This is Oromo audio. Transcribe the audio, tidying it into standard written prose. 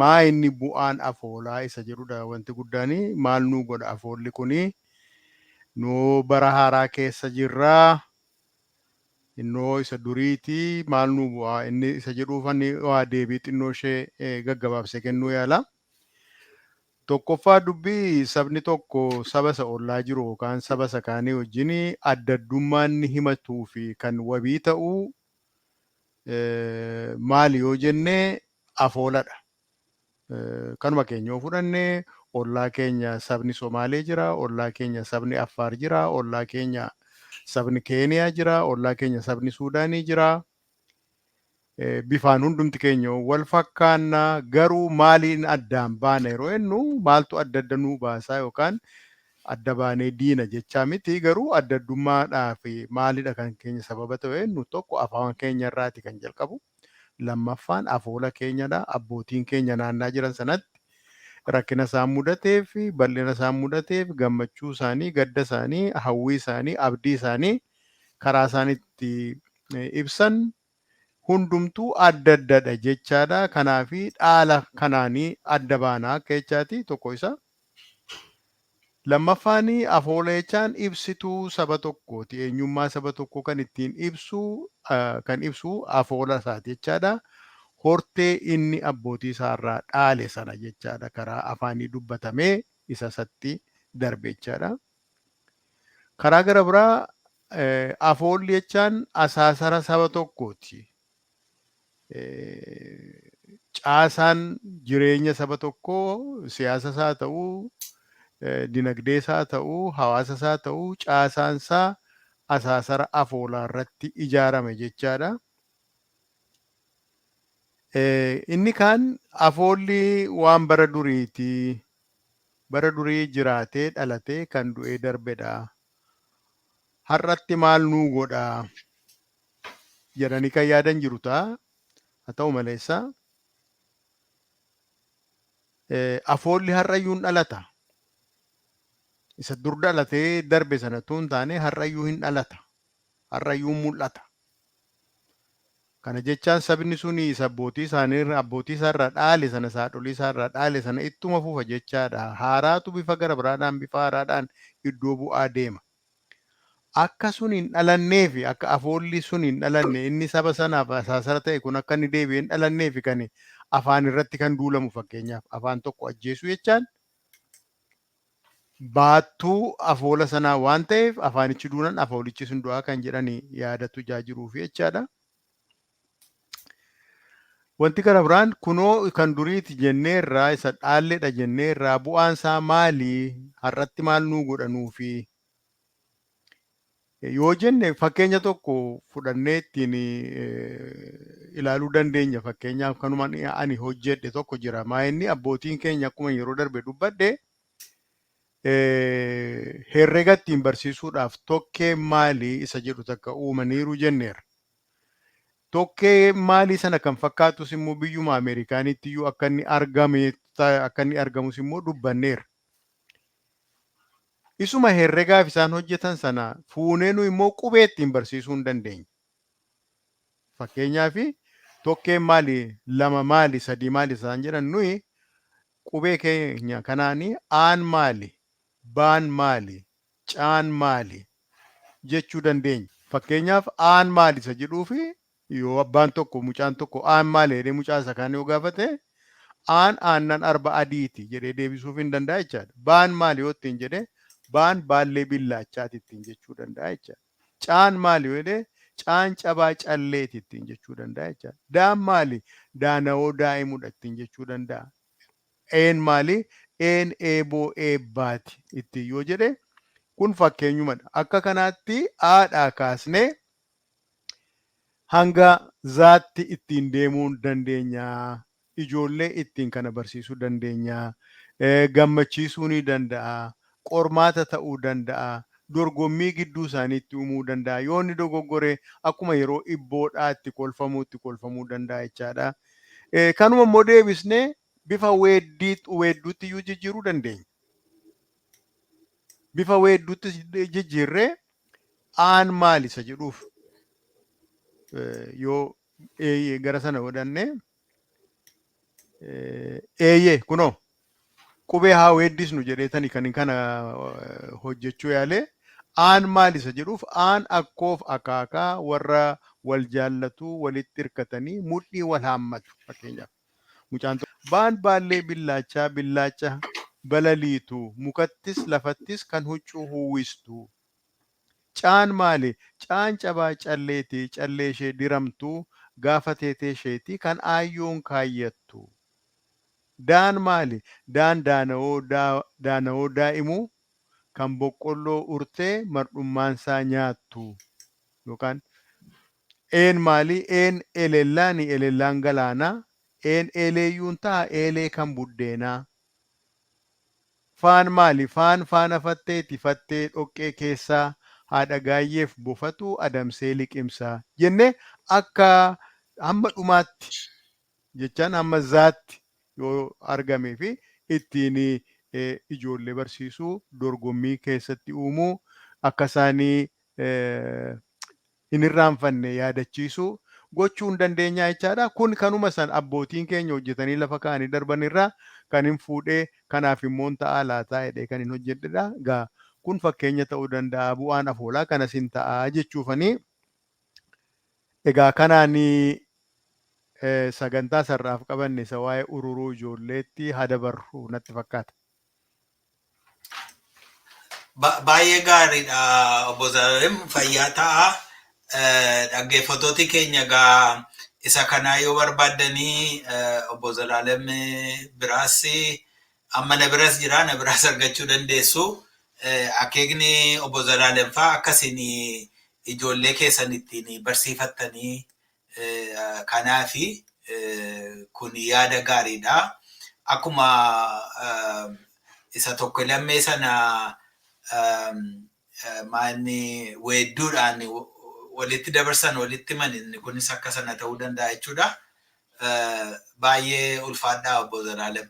maa inni bu'aan afoolaa isa jedhudha wanti guddaanii maal nuu godha afoolli kunii nuu bara haaraa keessa jirraa innoo isa duriitii maal nuu bu'aa inni isa jedhuufanni waa deebii xinnoo ishee gaggabaabse kennuu yaala. Tokkoffaa dubbii sabni tokko saba isa ollaa jiru yookaan saba isa kaanii wajjin adda addummaan inni himatuu fi kan wabii ta'uu maali yoo jennee afooladha. Kanuma keenya yoo fudhannee ollaa keenya sabni Somaalee jira, ollaa keenya sabni Affaar jira, ollaa keenya sabni Keeniyaa jira, ollaa keenya sabni Suudaanii jira. Bifaan hundumti keenya wal fakkaannaa garuu maaliin addaan baana yeroo jennu maaltu adda adda nuu baasaa yookaan adda baanee diina jechaa miti garuu adda addummaadhaa fi maalidha kan keenya sababa ta'u jennu tokko afaan keenya irraati kan jalqabu. Lammaffaan afoola keenyadha. Abbootiin keenya naannaa jiran sanatti rakkina isaan mudatee fi bal'ina isaan mudateef gammachuu isaanii, gadda isaanii, hawwii isaanii, abdii isaanii karaa isaan itti ibsan hundumtuu adda addadha jechaadha. Kanaafi dhaala kanaanii adda baanaa akka jechaati tokko isa. Lammaffaan afoola jechaan ibsituu saba tokkooti. Eenyummaa saba tokkoo kan ittiin ibsu afoola isaati jechaadha. Hortee inni abbootii isaarraa dhaale sana jechaadha. Karaa afaanii dubbatamee isa isatti darbe jechaadha. Karaa gara biraa afoolli jechaan asaasara saba tokkooti. Caasaan jireenya saba tokkoo siyaasa isaa ta'uu, dinagdee isaa ta'uu, hawaasa isaa ta'uu, caasaan isaa asaasara afoolaa irratti ijaarame jechaadha. Inni kaan afoolli waan bara duriiti. Bara durii jiraatee dhalatee kan du'ee darbedha. Har'atti maal nuu godhaa jedhanii kan yaadan jiru ta'a. Haa ta'u maleessa afoolli har'ayyuu hin dhalata. Isa dur dhalatee darbe sanatu hin taane har'ayyuu hin dhalata. Har'ayyuu mul'ata. Kana jechaan sabni suni abbootii isaarraa dhaale sana haadholii isaarraa dhaale sana ittuma fufa jechaadha. Haaraatu bifa gara biraadhaan bifa haaraadhaan iddoo bu'aa deema. Akka sun hin dhalannee fi akka afoolli sun hin dhalanne inni saba sanaaf asaasara ta'e kun akka inni deebi'ee hin dhalannee fi kan afaan irratti kan duulamu fakkeenyaaf afaan tokko ajjeesuu jechaan baattuu afoola sanaa waan ta'eef afaanichi duunan afoolichi sun du'aa kan jedhani yaadatu jaajiruuf jechaadha. Wanti gara biraan kunoo kan duriiti jenneerraa isa dhaalledha jenneerraa bu'aan isaa maalii har'atti maal nuu godhanuufi yoo jenne fakkeenya tokko fudhannee ittiin ilaaluu dandeenya. Fakkeenyaaf kanuma ani hojjedhe tokko jira. Maa inni abbootiin keenya akkuma yeroo darbe dubbadhe herrega ittiin barsiisuudhaaf tokkee maalii isa jedhu takka uumaniiru jenneera. Tokkee maalii sana kan fakkaatus immoo biyyuma Ameerikaanitti iyyuu akka inni argamus immoo dubbanneera. Isuma herregaaf isaan hojjetan sana fuunee nu immoo qubee ittiin barsiisuu hin dandeenya. Fakkeenyaaf tokkeen maali, lama maali, sadii maali isaan jedhan nuyi qubee keenya kanaanii aan maali, baan maali, caan maali jechuu dandeenya. Fakkeenyaaf aan maali isa jedhuufi yoo abbaan tokko mucaan tokko aan maali jedhee mucaa isa kaan yoo gaafate aan aannan arba adiiti jedhee deebisuuf hin danda'a jechaadha. Baan maali yoo ittiin jedhee baan baallee billaachaati ittiin jechuu danda'a jechaadha. Caan maali yoo jedhee caan cabaa calleeti ittiin jechuu danda'a jechaadha. Daan maali daana'oo daa'imudha ittiin jechuu danda'a. Een maali een eeboo eebbaati ittiin yoo jedhe kun fakkeenyumadha. Akka kanaatti aadhaa kaasnee hanga zaatti ittiin deemuu dandeenya. Ijoollee ittiin kana barsiisuu dandeenya. Gammachiisuu ni danda'a. Qormaata ta'uu danda'a. Dorgommii gidduu isaaniitti uumuu danda'a. Yoo inni dogoggore akkuma yeroo ibboodhaatti kolfamuu danda'a jechaadha. Kanuma immoo deebisnee bifa weedduutti iyyuu jijjiiruu dandeenya. Bifa weedduutti jijjiirree aan maali isa jedhuuf yoo gara sana godhanne eeyyee kunoo qubee haa weeddisnu jedheetani kan kana hojjechuu yaalee aan maal isa jedhuuf aan akkoof akaakaa warra wal jaallatu walitti hirkatanii mudhii wal haammatu fakkeenyaaf mucaan baan baallee billaacha balaliitu mukattis lafattis kan huccuu uwwistu caan maali caan cabaa calleetii callee ishee diramtuu gaafa teetee isheetii kan aayyoon kaayyattu daan maali daan daana'oo daa'imuu kan boqqolloo urtee mardhummaansaa nyaattu yookaan een maali een elellaan galaanaa een eeleeyyuun ta'a eelee kan buddeenaa faan maali faana fatteeti fattee dhoqqee keessaa haadha gaayyeef bofatu adamsee liqimsaa jenne akka hamma dhumaatti jechaan hamma zaatti yoo argamee fi ittiin ijoollee barsiisuu dorgommii keessatti uumuu akka isaanii hin irraanfanne yaadachiisuu gochuu hin dandeenyaa jechaadha. Kun kanuma san abbootiin keenya hojjetanii lafa kaa'anii darban irraa kan hin fuudhee kanaaf immoo ta'aa laataa jedhee kan hin hojjedhedha. Gaa kun fakkeenya ta'uu danda'a bu'aan afoolaa kanas hin ta'aa jechuufanii egaa kanaanii sagantaa sarraaf qabanne isa waa'ee ururuu ijoolleetti hadabarru natti fakkaata. Baay'ee gaariidha obbo Zalaalem fayyaa ta'a. Dhaggeeffattooti keenya egaa isa kanaa yoo barbaaddanii obbo Zalaalem biraas amma na biras jira na biras argachuu dandeessu. Akeekni obbo Zalaalem fa'aa akkasiin ijoollee keessan ittiin barsiifattanii kanaafi kun yaada gaariidha. Akkuma isa tokko lammee sana maanni weedduudhaan walitti dabarsan walitti himan kunis akka sana ta'uu danda'a jechuudha. Baay'ee ulfaadhaa obbo Zalaalem.